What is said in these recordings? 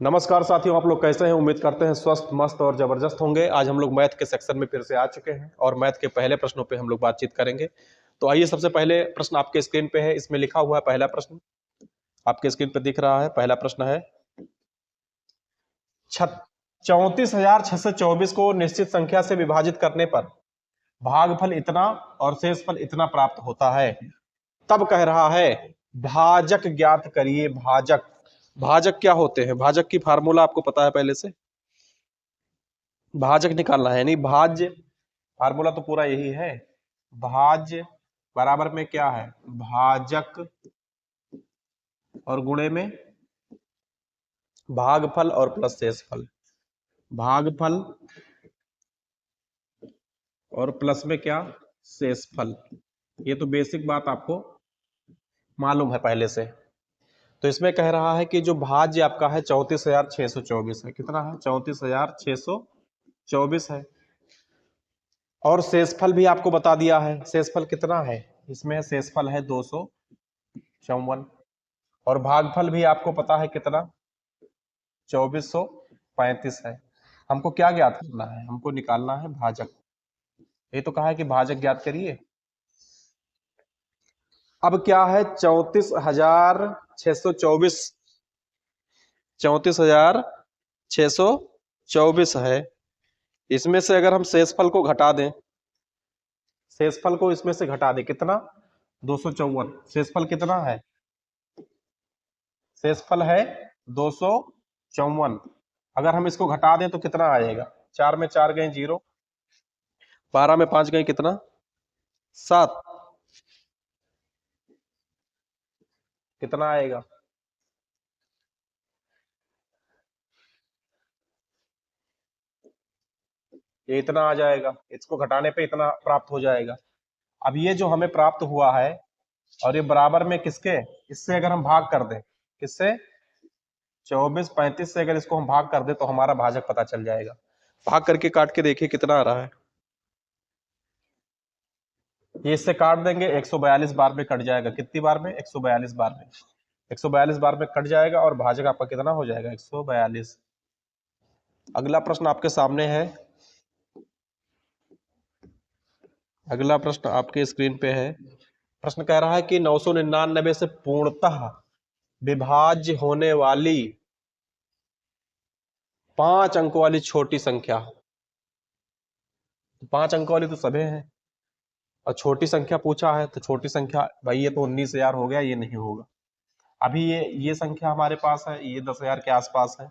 नमस्कार साथियों, आप लोग कैसे हैं। उम्मीद करते हैं स्वस्थ मस्त और जबरदस्त होंगे। आज हम लोग मैथ के सेक्शन में फिर से आ चुके हैं और मैथ के पहले प्रश्नों पे हम लोग बातचीत करेंगे। तो आइए, सबसे पहले प्रश्न आपके स्क्रीन पे है, इसमें लिखा हुआ है पहला प्रश्न आपके स्क्रीन पे दिख रहा है। पहला प्रश्न है 34,624 को निश्चित संख्या से विभाजित करने पर भागफल इतना और शेषफल इतना प्राप्त होता है। तब कह रहा है भाजक ज्ञात करिए। भाजक भाजक क्या होते हैं? भाजक की फार्मूला आपको पता है पहले से। भाजक निकालना है, नहीं भाज्य। फार्मूला तो पूरा यही है। भाज्य बराबर में क्या है? भाजक और गुणे में भागफल और प्लस शेषफल। भागफल और प्लस में क्या? शेषफल। ये तो बेसिक बात आपको मालूम है पहले से। तो इसमें कह रहा है कि जो भाज्य आपका है 34,624 है। कितना है? 34,624 है। और शेषफल भी आपको बता दिया है। शेषफल कितना है इसमें? शेषफल है 254। और भागफल भी आपको पता है कितना? 2435 है। हमको क्या ज्ञात करना है? हमको निकालना है भाजक। ये तो कहा है कि भाजक ज्ञात करिए। अब क्या है? 34,624 34,624 है। इसमें से अगर हम शेषफल को घटा दें, शेषफल को इसमें से घटा दें, कितना? 254। शेषफल कितना है? शेषफल है 254। अगर हम इसको घटा दें तो कितना आएगा? 4 में 4 गए 0, 12 में 5 गए कितना? 7। कितना आएगा? ये इतना आ जाएगा। इसको घटाने पे इतना प्राप्त हो जाएगा। अब ये जो हमें प्राप्त हुआ है और ये बराबर में किसके? इससे अगर हम भाग कर दें, किससे? 2435 से अगर इसको हम भाग कर दें तो हमारा भाजक पता चल जाएगा। भाग करके काट के देखिए कितना आ रहा है। ये इससे काट देंगे, 142 बार में कट जाएगा। कितनी बार में? 142 बार में। 142 बार में कट जाएगा और भाजक आपका कितना हो जाएगा? 142। अगला प्रश्न आपके सामने है। अगला प्रश्न आपके स्क्रीन पे है। प्रश्न कह रहा है कि 999 से पूर्णतः विभाज्य होने वाली 5 अंकों वाली छोटी संख्या। 5 अंकों वाली तो सभी है और छोटी संख्या पूछा है, तो छोटी संख्या भाई ये तो 19,000 हो गया, ये नहीं होगा। अभी ये संख्या हमारे पास है, ये 10,000 के आसपास है।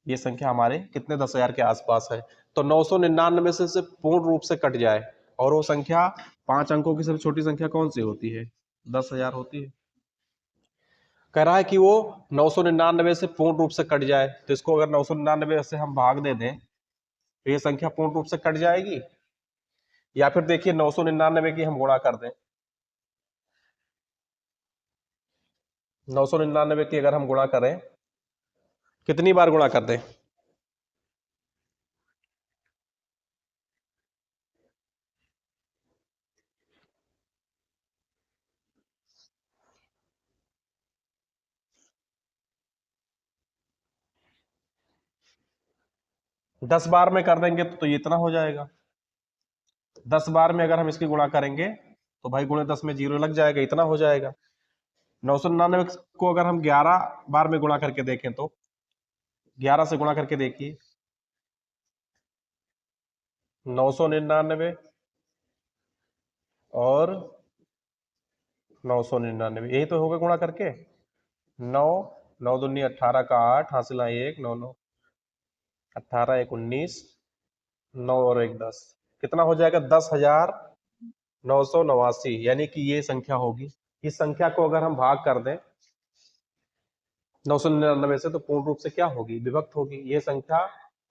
ये संख्या हमारे कितने? 10,000 के आसपास है। तो 999 से पूर्ण रूप से कट जाए और वो संख्या 5 अंकों की सबसे छोटी संख्या कौन सी होती है? 10,000 होती है। कह रहा है कि वो 999 से पूर्ण रूप से कट जाए, तो इसको अगर 999 से हम भाग दे दें तो ये संख्या पूर्ण रूप से कट जाएगी। या फिर देखिए 999 की हम गुणा कर दें। 999 की अगर हम गुणा करें, कितनी बार गुणा कर दें? दस बार में कर देंगे तो ये इतना हो जाएगा। 10 बार में अगर हम इसकी गुणा करेंगे तो भाई गुणे 10 में 0 लग जाएगा, इतना हो जाएगा। 999 को अगर हम 11 बार में गुणा करके देखें तो 11 से गुणा करके देखिए। 999 और 999, यही तो होगा गुणा करके। 9 9 दूनी 18 का 8, हासिल 1, 9 9 18 1 19, 9 और 1 10, कितना हो जाएगा? 10,989। यानी कि ये संख्या होगी। इस संख्या को अगर हम भाग कर दें 999 से तो पूर्ण रूप से क्या होगी? विभक्त होगी। ये संख्या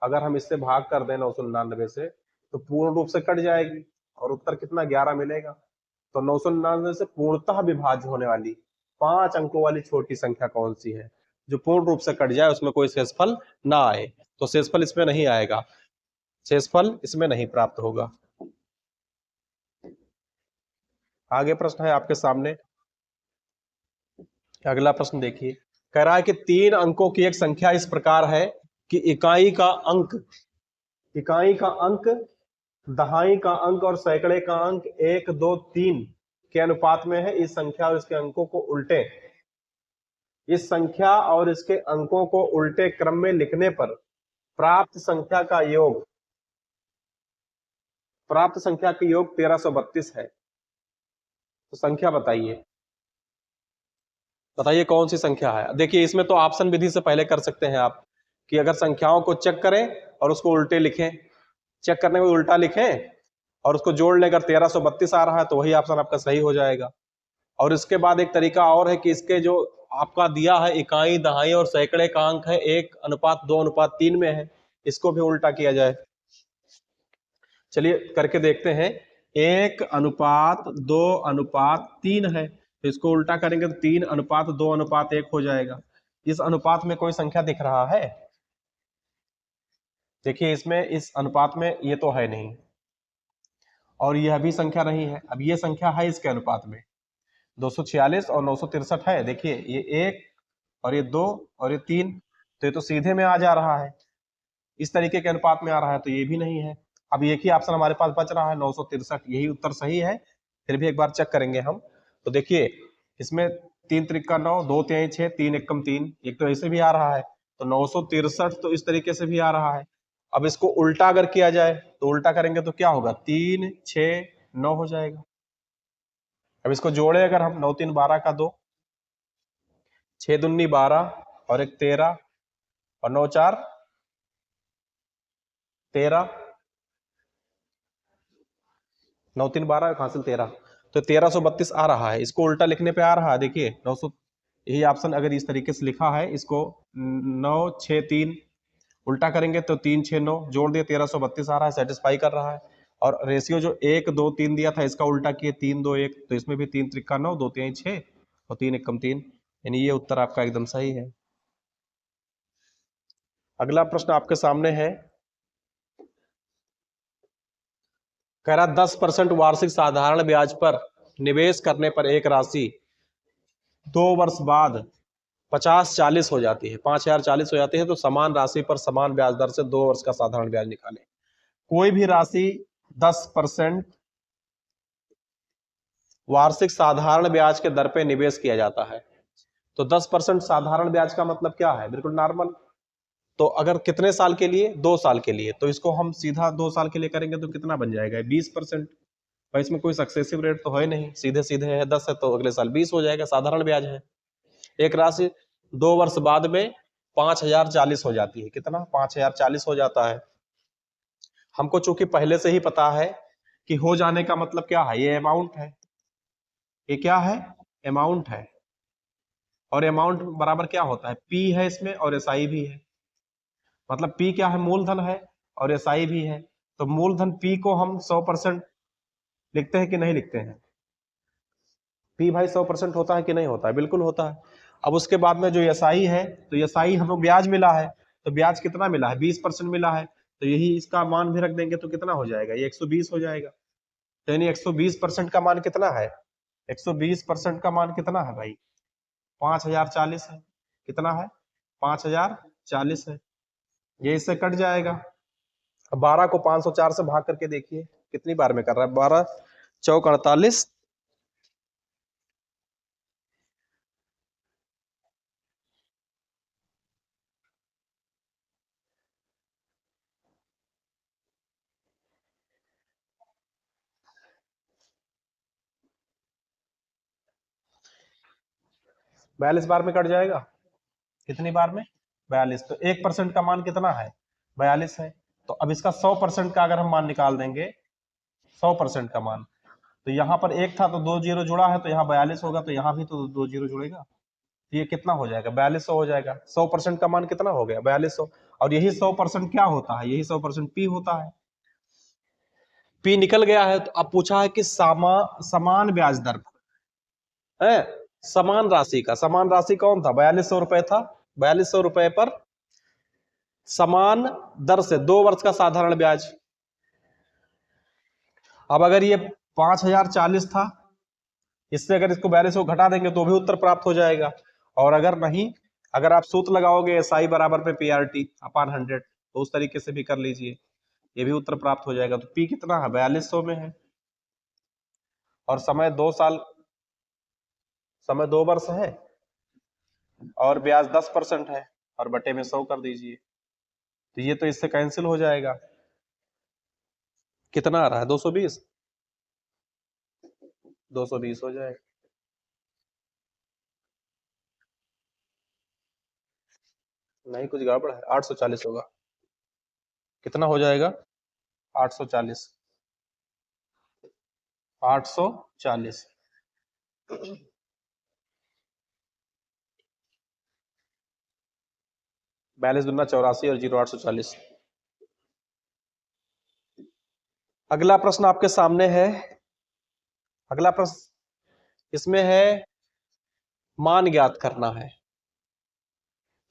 अगर हम इससे भाग कर दें 999 से तो पूर्ण रूप से कट जाएगी और उत्तर कितना? 11 मिलेगा। तो 999 से पूर्णतः विभाज्य होने वाली 5 अंकों वाली छोटी संख्या कौन सी है जो पूर्ण रूप से कट जाए, उसमें कोई शेषफल ना आए? तो शेषफल इसमें नहीं आएगा। शेषफल इसमें नहीं प्राप्त होगा। आगे प्रश्न है आपके सामने। अगला प्रश्न देखिए। कह रहा है कि 3 अंकों की एक संख्या इस प्रकार है कि इकाई का अंक, दहाई का अंक और सैकड़े का अंक 1, 2, 3 के अनुपात में है। इस संख्या और इसके अंकों को उल्टे, इस संख्या और इसके अंकों को उल्टे क्रम में लिखने पर प्राप्त संख्या का योग, प्राप्त संख्या का योग 1332 है। तो संख्या बताइए, बताइए कौन सी संख्या है। देखिए इसमें तो ऑप्शन विधि से पहले कर सकते हैं आप कि अगर संख्याओं को चेक करें और उसको उल्टे लिखें, चेक करने में उल्टा लिखें और उसको जोड़ लेकर 1332 आ रहा है तो वही ऑप्शन आपका सही हो जाएगा। और इसके बाद एक तरीका और है कि इसके जो आपका दिया है इकाई, दहाई और सैकड़े का अंक है 1:2:3 में है, इसको भी उल्टा किया जाए। चलिए करके देखते हैं। 1:2:3 है तो इसको उल्टा करेंगे तो 3:2:1 हो जाएगा। इस अनुपात में कोई संख्या दिख रहा है? देखिए इसमें इस अनुपात में ये तो है नहीं और यह भी संख्या नहीं है। अब ये संख्या है इसके अनुपात में 246 और 963 है। देखिए ये 1 और ये 2 और ये 3, तो ये तो सीधे में आ जा रहा है, इस तरीके के अनुपात में आ रहा है, तो ये भी नहीं है। अब एक ही ऑप्शन हमारे पास बच रहा है 963, यही उत्तर सही है। फिर भी एक बार चेक करेंगे हम। तो देखिए इसमें 3 त्रिका 9, 2 तिहाई 6, 3 एकम 3, एक तो ऐसे भी आ रहा है, तो 963 तो इस तरीके से भी आ रहा है। अब इसको उल्टा अगर किया जाए तो उल्टा करेंगे तो क्या होगा, 3, 6, 9 हो जाएगा। अब इसको जोड़े अगर हम, 9 3 12 का 2, 6 दूनी 12 और 1 13 और 9 4 13, 9 3 12 हासिल 13, तो 1332 आ रहा है। इसको उल्टा लिखने पे आ रहा है, देखिए 900, यही ऑप्शन अगर इस तरीके से लिखा है, इसको 9 6 3 उल्टा करेंगे तो 3 6 9 जोड़ दिए 1332 आ रहा है, सेटिस्फाई कर रहा है। और रेशियो जो 1 2 3 दिया था इसका उल्टा किए 3 2 1, तो इसमें भी 3 त्रिका 9, 2 तिहाई 6 और 3 एकम 3, यानी ये उत्तर आपका एकदम सही है। अगला प्रश्न आपके सामने है, कह रहा 10% वार्षिक साधारण ब्याज पर निवेश करने पर एक राशि 2 वर्ष बाद 50-40 हो जाती है, 5040 हो जाती है, तो समान राशि पर समान ब्याज दर से 2 वर्ष का साधारण ब्याज निकालें। कोई भी राशि 10% वार्षिक साधारण ब्याज के दर पे निवेश किया जाता है, तो 10% साधारण ब्याज का मतलब क्या है, बिल्कुल नॉर्मल। तो अगर कितने साल के लिए, 2 साल के लिए, तो इसको हम सीधा 2 साल के लिए करेंगे तो कितना बन जाएगा, 20%। भाई इसमें कोई सक्सेसिव रेट तो है नहीं, सीधे सीधे है, 10 है तो अगले साल 20 हो जाएगा, साधारण ब्याज है। एक राशि 2 वर्ष बाद में 5040 हो जाती है, कितना, 5040 हो जाता है। हमको चूंकि पहले से ही पता है कि हो जाने का मतलब क्या है, ये अमाउंट है, ये क्या है, अमाउंट है। और अमाउंट बराबर क्या होता है, पी है इसमें और एसआई भी है। मतलब पी क्या है, मूलधन है और एसआई भी है। तो मूलधन पी को हम 100% लिखते हैं कि नहीं लिखते हैं, पी भाई 100% होता है कि नहीं होता है, बिल्कुल होता है। अब उसके बाद में जो एसआई है, तो एसआई हमको ब्याज मिला है, तो ब्याज कितना मिला है, 20% मिला है, तो यही इसका मान भी रख देंगे तो कितना हो जाएगा, ये 120 हो जाएगा। तो यानी 120% का मान कितना है, 120% का मान कितना है भाई, 5040 है, कितना है, 5040 है, ये इससे कट जाएगा। अब 12 को 504 से भाग करके देखिए कितनी बार में कर रहा है, 12 चौक 48, बयालीस बार में कट जाएगा, कितनी बार में, 42। तो 1% का मान कितना है, 42 है। तो अब इसका 100% का अगर हम मान निकाल देंगे, 100% का मान, तो यहाँ पर 1 था तो 2 जीरो जुड़ा है, तो यहाँ 42 होगा, तो यहाँ भी तो 2 जीरो जुड़ेगा, तो ये कितना हो जाएगा, 4200 हो जाएगा। 100% का मान कितना हो गया, 4200। और यही 100% क्या होता है, यही 100% पी होता है। पी निकल गया है, तो अब पूछा है कि समान ब्याज दर है, समान राशि का, समान राशि कौन था, 4200 रुपए था, 4200 रुपए पर समान दर से 2 वर्ष का साधारण ब्याज। अब अगर ये 5040 था, इससे अगर इसको 4200 घटा देंगे तो भी उत्तर प्राप्त हो जाएगा। और अगर नहीं, अगर आप सूत्र लगाओगे SI बराबर पे PRT अपान 100 तो उस तरीके से भी कर लीजिए, ये भी उत्तर प्राप्त हो जाएगा। तो P कितना है, 4200 में है, और समय 2 साल, समय 2 वर्ष है, और ब्याज 10% है, और बटे में 100 कर दीजिए, तो ये तो इससे कैंसिल हो जाएगा। कितना आ रहा है, 220, 220 हो जाएगा। नहीं, कुछ गड़बड़ है, 840 होगा। कितना हो जाएगा, 840, 840। 42 दूना 84 और 0 840। अगला प्रश्न आपके सामने है। अगला प्रश्न इसमें है मान ज्ञात करना है।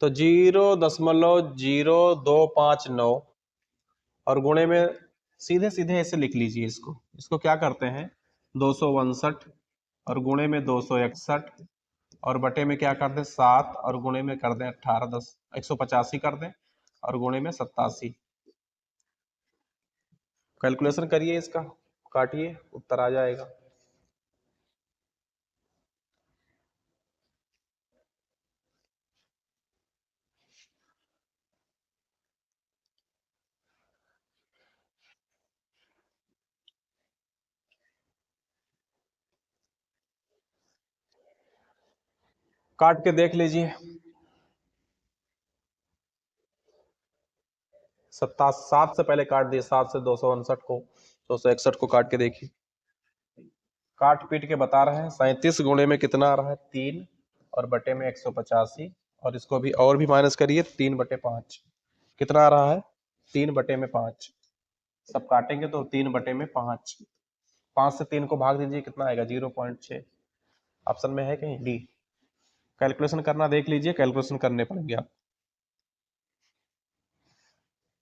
तो 0.0259 और गुणे में सीधे सीधे ऐसे लिख लीजिए इसको। इसको क्या करते हैं, 259 और गुणे में 261 और बटे में क्या कर दें 7 और गुणे में कर दें 18, 10 185 कर दें और गुणे में 87। कैलकुलेशन करिए इसका, काटिए, उत्तर आ जाएगा। काट के देख लीजिए। 7 से पहले काट दिए, 7 से 259 को, 261 को काट के देखिए। काट पीट के बता रहे हैं। 37 गुणे में कितना आ रहा है, 3 और बटे में 185, और इसको भी और भी माइनस करिए, 3/5 कितना आ रहा है, 3/5। सब काटेंगे तो 3/5। 5 से 3 को भाग दीजिए, कितना आएगा, 0.6। ऑप्शन में है कहीं डी। कैलकुलेशन करना देख लीजिए, कैलकुलेशन करने पड़ेंगे आप।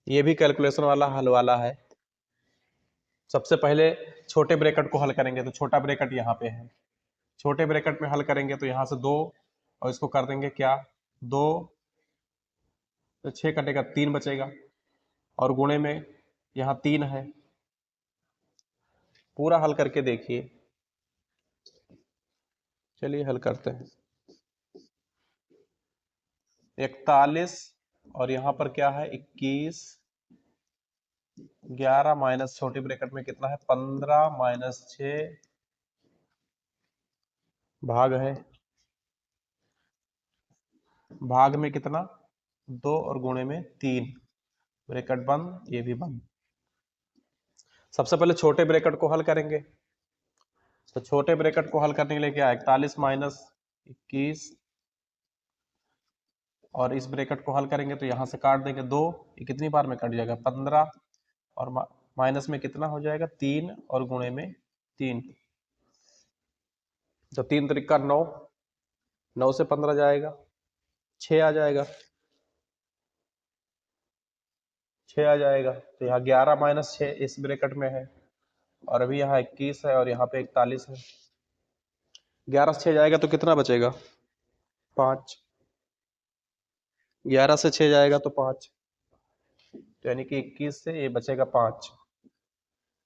ये भी कैलकुलेशन वाला हल वाला है। सबसे पहले छोटे ब्रैकेट को हल करेंगे, तो छोटा ब्रैकेट यहाँ पे है, छोटे ब्रैकेट में हल करेंगे तो यहाँ से 2 और इसको कर देंगे क्या, 2 तो 6 कटेगा, 3 बचेगा, और गुणे में यहाँ 3 है। पूरा हल करके देखिए। चलिए हल करते हैं। 41 और यहाँ पर क्या है, 21, 11 माइनस छोटे ब्रैकेट में कितना है, 15 माइनस 6 भाग है, भाग में कितना, 2 और गुणे में 3, ब्रैकेट बंद, ये भी बंद। सबसे पहले छोटे ब्रैकेट को हल करेंगे। तो छोटे ब्रैकेट को हल करने के लिए क्या है, 41 माइनस 21, और इस ब्रैकेट को हल करेंगे तो यहां से काट देंगे 2, ये कितनी बार में कट जाएगा, 15, और माइनस में कितना हो जाएगा, 3 और गुणे में 3, तो 3 त्रिका 9, 9 से 15 जाएगा, 6 आ जाएगा, 6 आ जाएगा। तो यहाँ 11 माइनस 6 इस ब्रैकेट में है, और अभी यहाँ 21 है और यहाँ पे 41 है। 11 से 6 जाएगा तो कितना बचेगा, 5। 11 से 6 जाएगा तो 5, तो यानी कि 21 से ये बचेगा 5,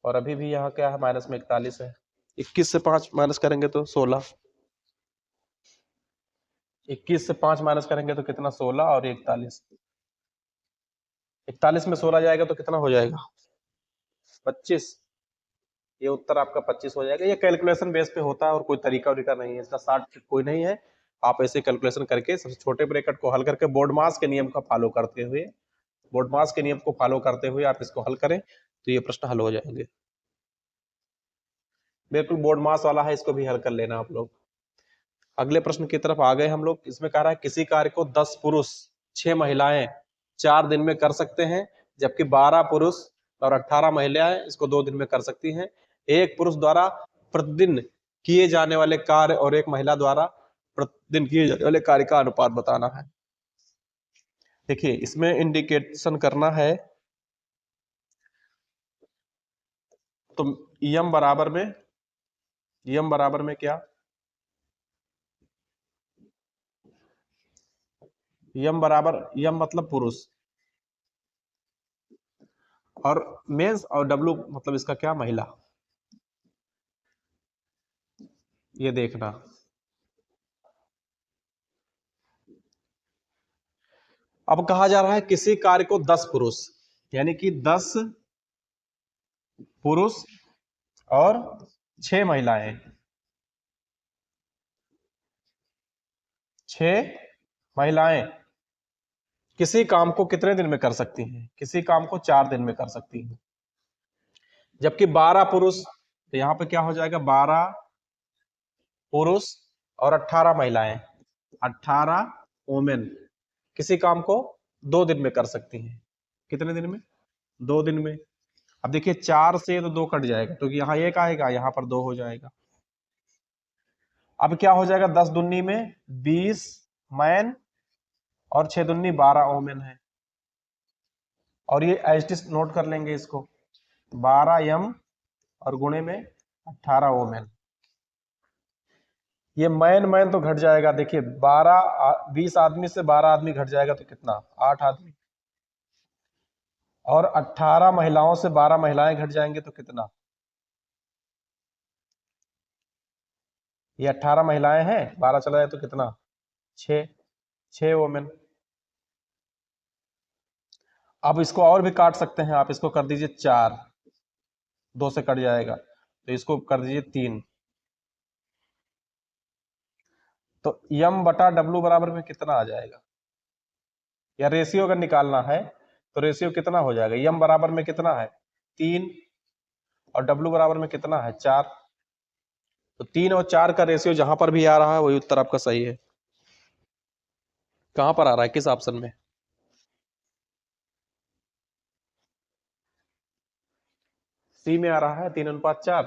और अभी भी यहाँ क्या है, माइनस में 41 है। 21 से 5 माइनस करेंगे तो 16, 21 से 5 माइनस करेंगे तो कितना, 16 और 41, 41 में 16 जाएगा तो कितना हो जाएगा, 25। ये उत्तर आपका 25 हो जाएगा। ये कैलकुलेशन बेस पे होता है और कोई तरीका वरीका नहीं है इसका, शॉर्ट कोई नहीं है। आप ऐसे कैलकुलेशन करके सबसे छोटे ब्रैकेट को हल करके बोर्ड मास के नियम का फॉलो करते हुए, बोर्ड मास के नियम को फॉलो करते हुए आप इसको हल करें तो ये प्रश्न हल हो जाएंगे। बिल्कुल बोर्ड मास वाला है, इसको भी हल कर लेना आप लोग। अगले प्रश्न की तरफ आ गए हम लोग। इसमें कह रहा है किसी कार्य को 10 पुरुष 6 महिलाएं 4 दिन में कर सकते हैं, जबकि 12 पुरुष और 18 महिलाएं इसको 2 दिन में कर सकती हैं। एक पुरुष द्वारा प्रतिदिन किए जाने वाले कार्य और एक महिला द्वारा प्रतिदिन किए जाने वाले कार्य का अनुपात बताना है। देखिए इसमें इंडिकेशन करना है, तो यम बराबर में क्या, यम बराबर, यम मतलब पुरुष, और मेंस, और डब्लू मतलब इसका क्या, महिला। ये देखना। अब कहा जा रहा है किसी कार्य को 10 पुरुष, यानी कि 10 पुरुष और 6 महिलाएं, 6 महिलाएं किसी काम को कितने दिन में कर सकती हैं? किसी काम को 4 दिन में कर सकती हैं। जबकि 12 पुरुष, तो यहां पे क्या हो जाएगा, 12 पुरुष और 18 महिलाएं, 18 वोमेन किसी काम को 2 दिन में कर सकती हैं। कितने दिन में? 2 दिन में। अब देखिए 4 से तो 2 कट जाएगा, तो यहाँ 1 आएगा, यहाँ पर 2 हो जाएगा। अब क्या हो जाएगा, 10 दूनी में 20 मैन और 6 दूनी 12 वोमेन है। और ये एच नोट कर लेंगे इसको, 12 यम और गुणे में 18 वोमेन। ये मैन मैन तो घट जाएगा, देखिए 20 आदमी से 12 आदमी घट जाएगा तो कितना, 8 आदमी। और 18 महिलाओं से 12 महिलाएं घट जाएंगे तो कितना, ये 18 महिलाएं हैं, 12 चला जाए तो कितना, 6 वोमेन। अब इसको और भी काट सकते हैं आप, इसको कर दीजिए 4, 2 से कट जाएगा, तो इसको कर दीजिए 3। तो यम बटा डब्लू बराबर में कितना आ जाएगा, या रेशियो अगर निकालना है तो रेशियो कितना हो जाएगा, यम बराबर में कितना है 3 और डब्लू बराबर में कितना है 4। तो 3 और 4 का रेशियो जहां पर भी आ रहा है वही उत्तर आपका सही है। कहां पर आ रहा है, किस ऑप्शन में? सी में आ रहा है, 3:4,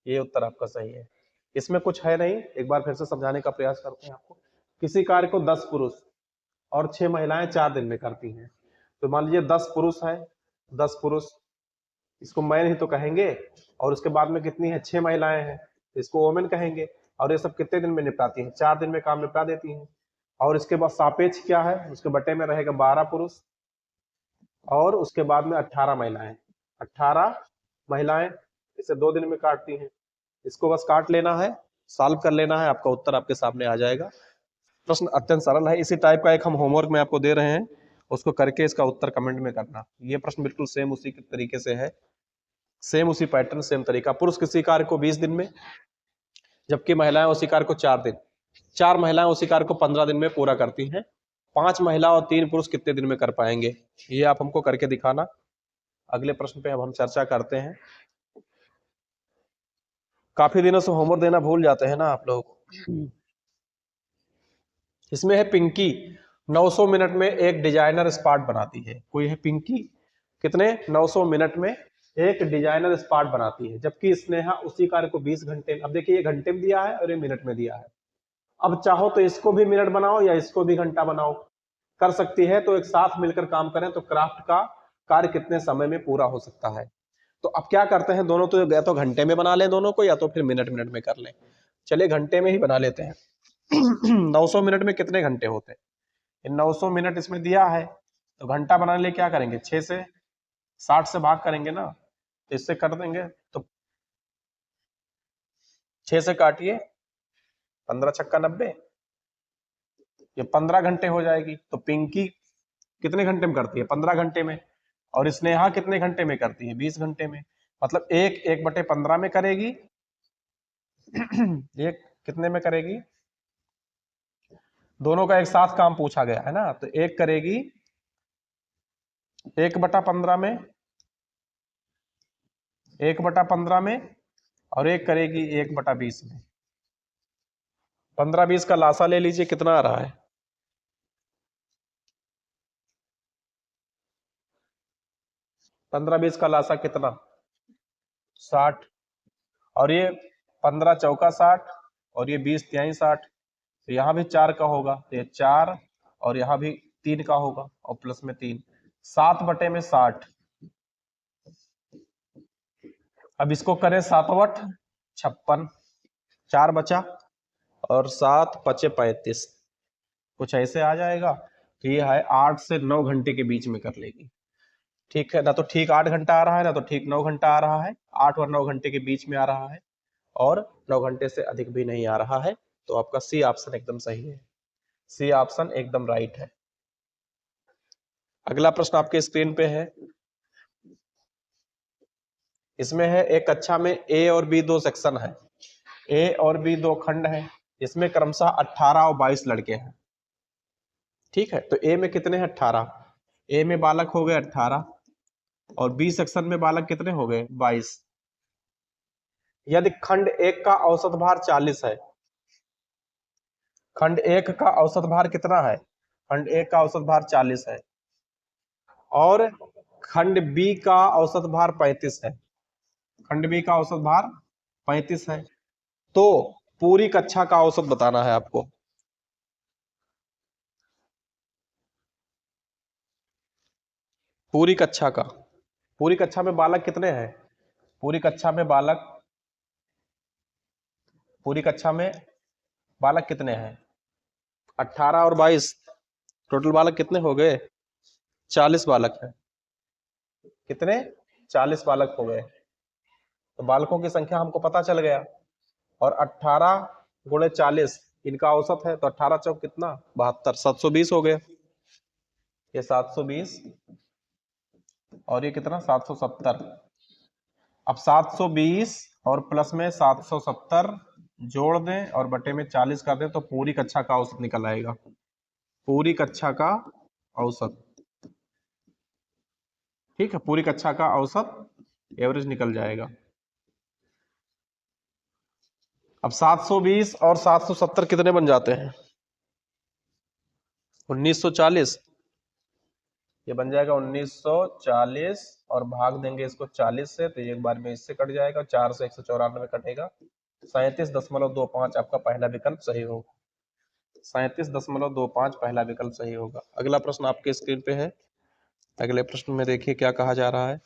ये उत्तर आपका सही है। इसमें कुछ है नहीं, एक बार फिर से समझाने का प्रयास करते हैं आपको। किसी कार्य को 10 पुरुष और 6 महिलाएं 4 दिन में करती हैं। तो मान लीजिए 10 पुरुष है, 10 पुरुष, इसको मैन ही तो कहेंगे, और उसके बाद में कितनी है, 6 महिलाएं हैं, तो इसको वोमेन कहेंगे। और ये सब कितने दिन में निपटाती हैं, 4 दिन में काम निपटा देती हैं। और इसके बाद सापेक्ष क्या है, उसके बटे में रहेगा 12 पुरुष और उसके बाद में 18 महिलाएं, 18 महिलाएं इसे 2 दिन में काटती हैं। इसको बस काट लेना है, सॉल्व कर लेना है, आपका उत्तर आपके सामने आ जाएगा। प्रश्न अत्यंत सरल है, इसी टाइप का एक हम होमवर्क में आपको दे रहे हैं, उसको करके इसका उत्तर कमेंट में करना। ये प्रश्न बिल्कुल सेम उसी के तरीके से है, सेम उसी पैटर्न, सेम तरीका। पुरुष किसी कार्य को 20 दिन में, जबकि महिलाएं उसी कार्य को 4 दिन, 4 महिलाएं उसी कार्य को 15 दिन में पूरा करती हैं। 5 महिला और 3 पुरुष कितने दिन में कर पाएंगे, ये आप हमको करके दिखाना। अगले प्रश्न पे अब हम चर्चा करते हैं। काफी दिनों से होमवर्क देना भूल जाते हैं ना आप लोग। इसमें है पिंकी 900 मिनट में एक डिजाइनर स्पार्ट बनाती है। कोई है पिंकी, कितने, 900 मिनट में एक डिजाइनर स्पार्ट बनाती है, जबकि स्नेहा उसी कार्य को 20 घंटे में। अब देखिए ये घंटे में दिया है और ये मिनट में दिया है। अब चाहो तो इसको भी मिनट बनाओ या इसको भी घंटा बनाओ, कर सकती है। तो एक साथ मिलकर काम करें तो क्राफ्ट का कार्य कितने समय में पूरा हो सकता है। तो अब क्या करते हैं, दोनों तो या तो घंटे में बना लें दोनों को, या तो फिर मिनट मिनट में कर लें। चलिए घंटे में ही बना लेते हैं। 900 मिनट में कितने घंटे होते हैं, 900 मिनट इसमें दिया है, तो घंटा बनाने के लिए क्या करेंगे, 6 से 60 से भाग करेंगे ना, तो इससे कर देंगे। तो 6 से काटिए, 15 छक्का 90, ये 15 घंटे हो जाएगी। तो पिंकी कितने घंटे में करती है, 15 घंटे में। और स्नेहा कितने घंटे में करती है, 20 घंटे में। मतलब 1/15 में करेगी, एक कितने में करेगी, दोनों का एक साथ काम पूछा गया है ना, तो एक करेगी 1/15 में, 1/15 में, और एक करेगी 1/20 में। 15-20 का लासा ले लीजिए, कितना आ रहा है, 15-20 का लासा कितना, 60। और ये 15 चौका 60 और ये 20 तिहाई 60, तो यहाँ भी 4 का होगा, तो ये 4 और यहाँ भी 3 का होगा और प्लस में 3, 7/60। अब इसको करें 7/8 56, 4 बचा और 7 × 5 = 35, कुछ ऐसे आ जाएगा। तो ये है 8 से 9 घंटे के बीच में कर लेगी। ठीक है, ना तो ठीक 8 घंटा आ रहा है, ना तो ठीक 9 घंटा आ रहा है, 8 और 9 घंटे के बीच में आ रहा है, और 9 घंटे से अधिक भी नहीं आ रहा है। तो आपका सी ऑप्शन एकदम सही है, सी ऑप्शन एकदम राइट है। अगला प्रश्न आपके स्क्रीन पे है, इसमें है एक कक्षा में ए और बी दो सेक्शन है, ए और बी दो खंड है, इसमें क्रमशः 18 और 22 लड़के हैं। ठीक है, तो ए में कितने हैं? 18। ए में बालक हो गए 18 और बी सेक्शन में बालक कितने हो गए? 22। यदि खंड एक का औसत भार 40 है, खंड एक का औसत भार कितना है? खंड एक का औसत भार 40 है और खंड बी का औसत भार 35 है, खंड बी का औसत भार 35 है, तो पूरी कक्षा का औसत बताना है आपको। पूरी कक्षा का, पूरी कक्षा में बालक कितने हैं? पूरी कक्षा में बालक, पूरी कक्षा में बालक कितने हैं? 18 और 22, टोटल बालक कितने हो गए? 40 बालक हैं। कितने? 40 बालक हो गए। तो बालकों की संख्या हमको पता चल गया, और 18 गुणे 40 इनका औसत है, तो 18 चौक कितना? 72, 720 हो गया। ये 720 और ये कितना? 770। अब 720 और प्लस में 770 जोड़ दें और बटे में 40 कर दें, तो पूरी कक्षा का औसत निकल आएगा, पूरी कक्षा का औसत। ठीक है, पूरी कक्षा का औसत एवरेज निकल जाएगा। अब 720 और 770 कितने बन जाते हैं? 1940। ये बन जाएगा 1940 और भाग देंगे इसको 40 से, तो एक बार में इससे कट जाएगा, 4 से 194 कटेगा, 37.25 आपका पहला विकल्प सही होगा। 37.25 पहला विकल्प सही होगा। अगला प्रश्न आपके स्क्रीन पे है, अगले प्रश्न में देखिए क्या कहा जा रहा है।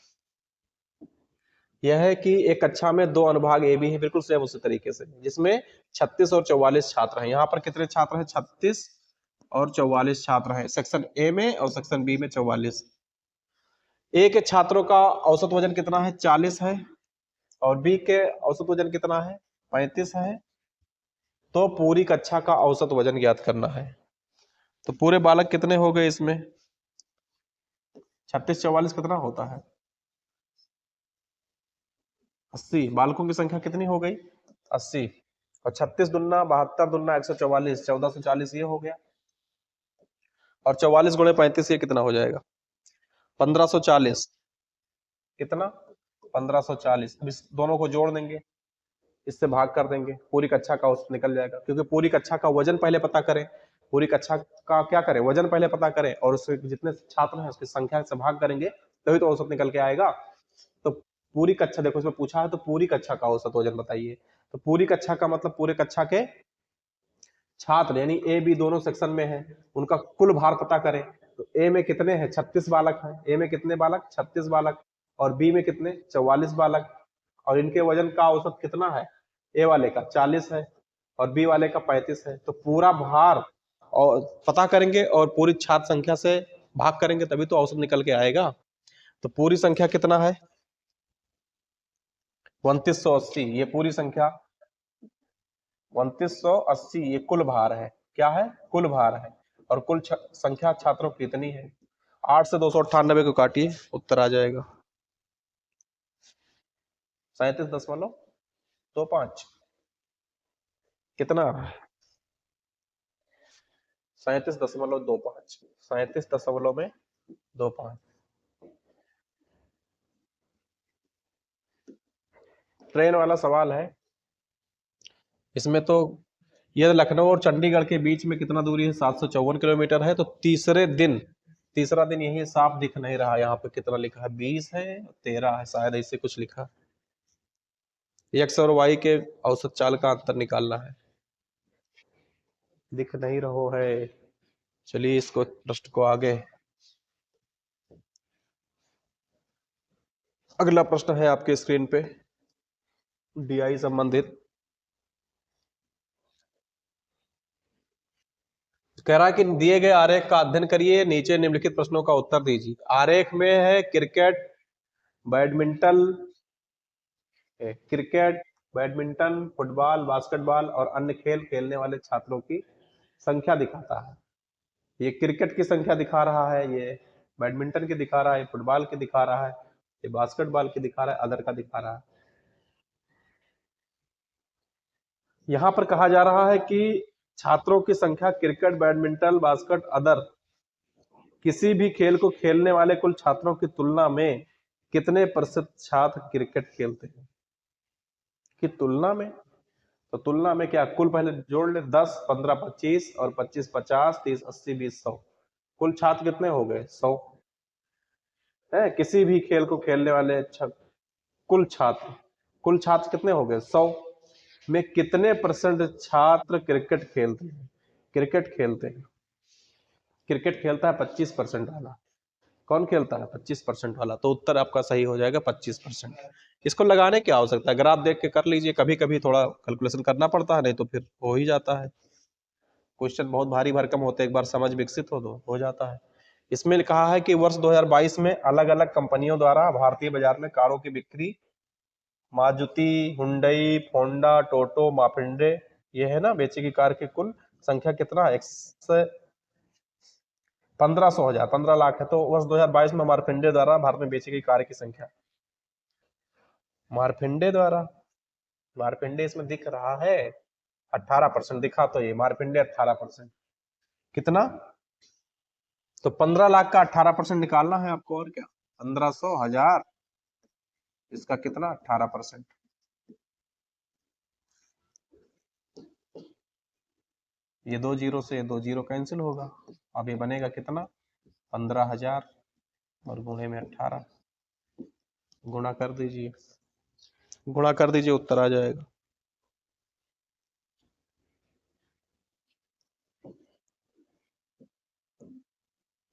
यह है कि एक कक्षा में दो अनुभाग ए बी है, बिल्कुल सेम उसी तरीके से, जिसमें 36 और 44 छात्र हैं। यहाँ पर कितने छात्र हैं? 36 और 44 छात्र हैं, सेक्शन ए में और सेक्शन बी में 44। ए के छात्रों का औसत वजन कितना है? 40 है, और बी के औसत वजन कितना है? 35 है। तो पूरी कक्षा का औसत वजन ज्ञात करना है। तो पूरे बालक कितने हो गए इसमें? 36 44 कितना होता है? 80। बालकों की संख्या कितनी हो गई? 80। और 36 दुना 72 दुना 144, 1440 ये हो गया, और 44 गुणे 35 ये कितना हो जाएगा? 1540। कितना? 1540। अब इस दोनों को जोड़ देंगे, इससे भाग कर देंगे, पूरी कक्षा का औसत निकल जाएगा, क्योंकि पूरी कक्षा का वजन पहले पता करें, पूरी कक्षा का क्या करें? वजन पहले पता करें, और उसके जितने छात्र हैं उसकी संख्या से भाग करेंगे, तभी तो औसत निकल के आएगा। तो पूरी कक्षा, देखो इसमें पूछा है, तो पूरी कक्षा का औसत वजन बताइए। तो पूरी कक्षा का मतलब पूरे कक्षा के छात्र, यानी ए बी दोनों सेक्शन में है, उनका कुल भार पता करें। तो ए में कितने हैं? 36 बालक हैं। ए में कितने बालक? 36 बालक। और बी में कितने? 44 बालक। और इनके वजन का औसत कितना है? ए वाले का 40 है और बी वाले का 35 है। तो पूरा भार और पता करेंगे और पूरी छात्र संख्या से भाग करेंगे, तभी तो औसत निकल के आएगा। तो पूरी संख्या कितना है? 2980। ये पूरी संख्या 2980, ये कुल भार है। क्या है? कुल भार है। और कुल संख्या छात्रों की कितनी है? 8 से 298 को काटिए, उत्तर आ जाएगा 37.25। कितना? 37.25, 37.25। ट्रेन वाला सवाल है। इसमें तो यह लखनऊ और चंडीगढ़ के बीच में कितना दूरी है? 754 किलोमीटर है। तो तीसरा दिन यही साफ दिख नहीं रहा, यहाँ पे कितना लिखा है? 20 है, 13 है, शायद ऐसे कुछ लिखा। एक्स और वाई के औसत चाल का अंतर निकालना है, दिख नहीं रहो है। चलिए इसको प्रश्न को आगे। अगला प्रश्न है आपके स्क्रीन पे, डीआई संबंधित। कह रहा है कि दिए गए आरेख का अध्ययन करिए, नीचे निम्नलिखित प्रश्नों का उत्तर दीजिए। आरेख में है क्रिकेट, बैडमिंटन, फुटबॉल, बास्केटबॉल और अन्य खेल खेलने वाले छात्रों की संख्या दिखाता है। ये क्रिकेट की संख्या दिखा रहा है, ये बैडमिंटन की दिखा रहा है, फुटबॉल की दिखा रहा है, ये बास्केटबॉल की दिखा रहा है, अदर का दिखा रहा है। यहां पर कहा जा रहा है कि छात्रों की संख्या क्रिकेट, बैडमिंटन, बास्केट, अदर किसी भी खेल को खेलने वाले कुल छात्रों की तुलना में कितने प्रतिशत छात्र क्रिकेट खेलते हैं? कि तुलना में, तो तुलना में क्या, कुल पहले जोड़ ले, 10, 15, 25 और 25, 50, 30, 80, 20, 100। कुल छात्र कितने हो गए? 100 है। किसी भी खेल को खेलने वाले कुल छात्र कितने हो गए? 100 में कितने परसेंट छात्र क्रिकेट खेलते हैं? क्रिकेट खेलता है 25% वाला। कौन खेलता है? 25% वाला। तो उत्तर आपका सही हो जाएगा 25%। इसको लगाने की आवश्यकता है, ग्राफ देख के कर लीजिए, कभी कभी थोड़ा कैलकुलेशन करना पड़ता है, नहीं तो फिर हो ही जाता है। क्वेश्चन बहुत भारी भरकम होते हैं, एक बार समझ विकसित हो जाता है। इसमें कहा है कि वर्ष 2022 में अलग अलग कंपनियों द्वारा भारतीय बाजार में कारों की बिक्री, मारुति, हुंडई, होंडा, टोटो, मार्कंडे, ये है ना, बेची की कार की कुल संख्या कितना है? 15 लाख है। तो वर्ष 2022 में मार्कंडे द्वारा भारत में बेची गई कार की संख्या, मार्कंडे इसमें दिख रहा है 18% दिखा, तो ये मार्कंडे 18%। कितना? तो 15 लाख का 18% निकालना है आपको, और क्या, 1500, 1000, इसका कितना? 18%। ये 2 जीरो से 2 जीरो कैंसिल होगा, अब ये बनेगा कितना? 15,000 और गुणे में 18, गुणा कर दीजिए, उत्तर आ जाएगा।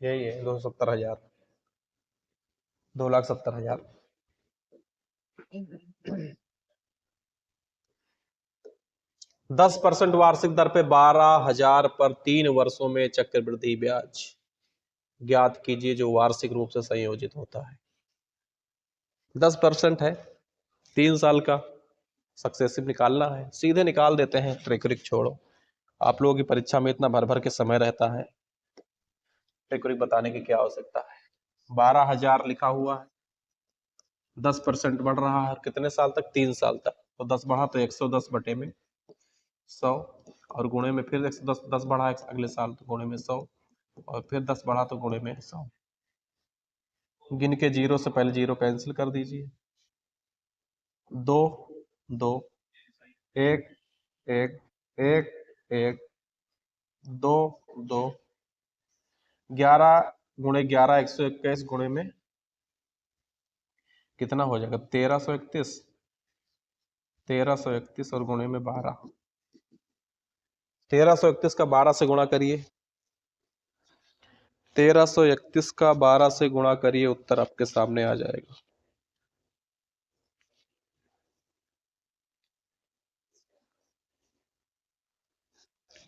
यही है 270,000, 2,70,000। 10% वार्षिक दर पे 12,000 पर 3 वर्षों में चक्रवृद्धि ब्याज ज्ञात कीजिए जो वार्षिक रूप से संयोजित होता है। 10% है, 3 साल का सक्सेसिव निकालना है, सीधे निकाल देते हैं, ट्रिक छोड़ो। आप लोगों की परीक्षा में इतना भर भर के समय रहता है, ट्रिक बताने की क्या आवश्यकता है। 12,000 लिखा हुआ है, 10% बढ़ रहा है, कितने साल तक? 3 साल तक। तो 10 बढ़ा तो 110 बटे में 100, और गुणे में फिर 110, 10 बढ़ा अगले साल तो गुणे में 100, और फिर 10 बढ़ा तो गुणे में 100। गिन के जीरो से पहले जीरो कैंसिल कर दीजिए, 2, 2, 1, 1, 1, 1, 2, 2, 11 गुणे 11, 121 गुणे में कितना हो जाएगा? 1331, 1331 और गुणे में 12, 1331 का 12 से गुणा करिए, 1331 का 12 से गुणा करिए, उत्तर आपके सामने आ जाएगा।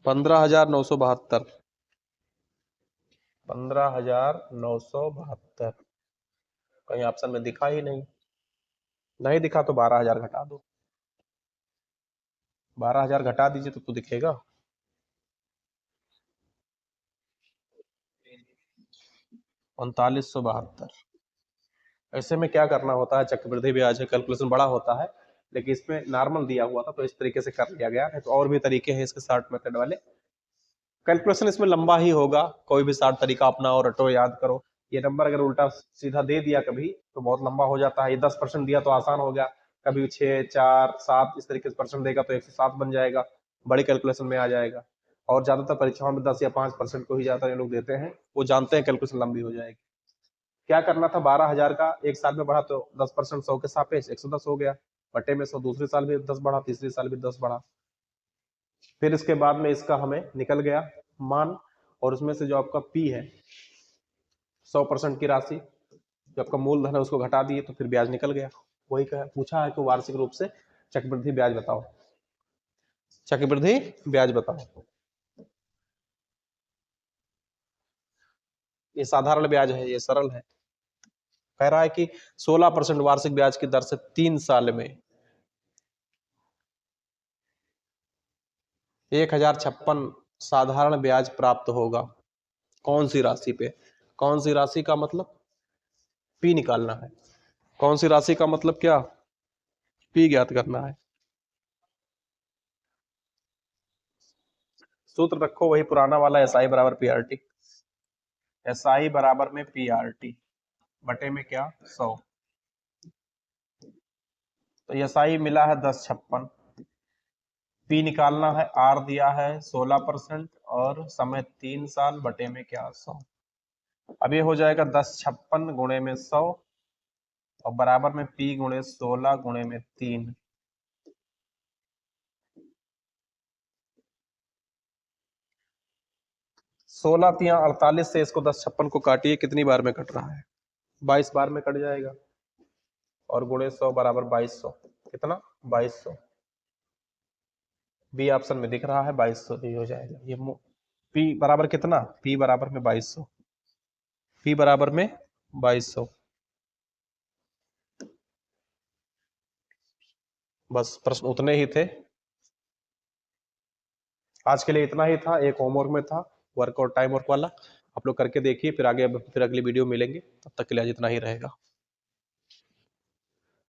$15,972, 15,972। कहीं ऑप्शन में दिखा ही नहीं, नहीं दिखा तो 12,000 घटा दो, 12,000 घटा दीजिए तो दिखेगा। 3972। ऐसे में क्या करना होता है, चक्रवृद्धि ब्याज है, कैलकुलेशन बड़ा होता है, लेकिन इसमें नॉर्मल दिया हुआ था तो इस तरीके से कर लिया गया है। तो और भी तरीके हैं इसके शॉर्ट मेथड वाले, कैलकुलेशन इसमें लंबा ही होगा, कोई भी शॉर्ट तरीका अपनाओ, रटो, याद करो। ये नंबर अगर उल्टा सीधा दे दिया कभी तो बहुत लंबा हो जाता है। ये 10% दिया तो आसान हो गया, कभी 6, 4, 7 इस तरीके से परसेंट देगा तो 107 बन जाएगा, बड़ी कैलकुलेशन में आ जाएगा। और ज्यादातर परीक्षाओं में 10 या 5% को ही ज्यादा लोग देते हैं, वो जानते हैं कैलकुलेशन लंबी हो जाएगी। क्या करना था, 12,000 का एक साल में बढ़ा तो 10% 100 के सापेक्ष 110 हो गया, बटे में 100, दूसरे साल भी 10 बढ़ा, तीसरे साल भी 10 बढ़ा। फिर इसके बाद में इसका हमें निकल गया मान, और उसमें से जो आपका पी है 100% की राशि, जो आपका मूलधन है उसको घटा दिए तो फिर ब्याज निकल गया। वही कहा, पूछा है कि वार्षिक रूप से चक्रवृद्धि ब्याज बताओ, चक्रवृद्धि ब्याज बताओ। ये साधारण ब्याज है, ये सरल है। कह रहा है कि 16% वार्षिक ब्याज की दर से 3 साल में 1056 साधारण ब्याज प्राप्त होगा। कौन सी राशि पे? कौन सी राशि का मतलब पी निकालना है। कौन सी राशि का मतलब क्या? पी ज्ञात करना है। सूत्र रखो वही पुराना वाला, एस आई बराबर P R T. S I बराबर में पी आर टी बटे में क्या 100। तो एस आई मिला है 1056, पी निकालना है, आर दिया है 16% और समय 3 साल बटे में क्या 100। अब ये हो जाएगा 1056 गुणे में 100 और बराबर में पी गुणे 16 गुणे में 3। 16 तिया 48 से इसको 1056 को काटिए, कितनी बार में कट रहा है? 22 बार में कट जाएगा। और गुणे 100 बराबर 2200। कितना? 2200। बी ऑप्शन में दिख रहा है 2200, ये हो जाएगा। ये पी बराबर कितना? पी बराबर में 2200। पी बराबर में 2200। बस प्रश्न उतने ही थे। आज के लिए इतना ही था। एक होमवर्क में था, वर्क और टाइम वर्क वाला। आप लोग करके देखिए, फिर आगे फिर अगली वीडियो मिलेंगे। तब तक के लिए आज इतना ही रहेगा।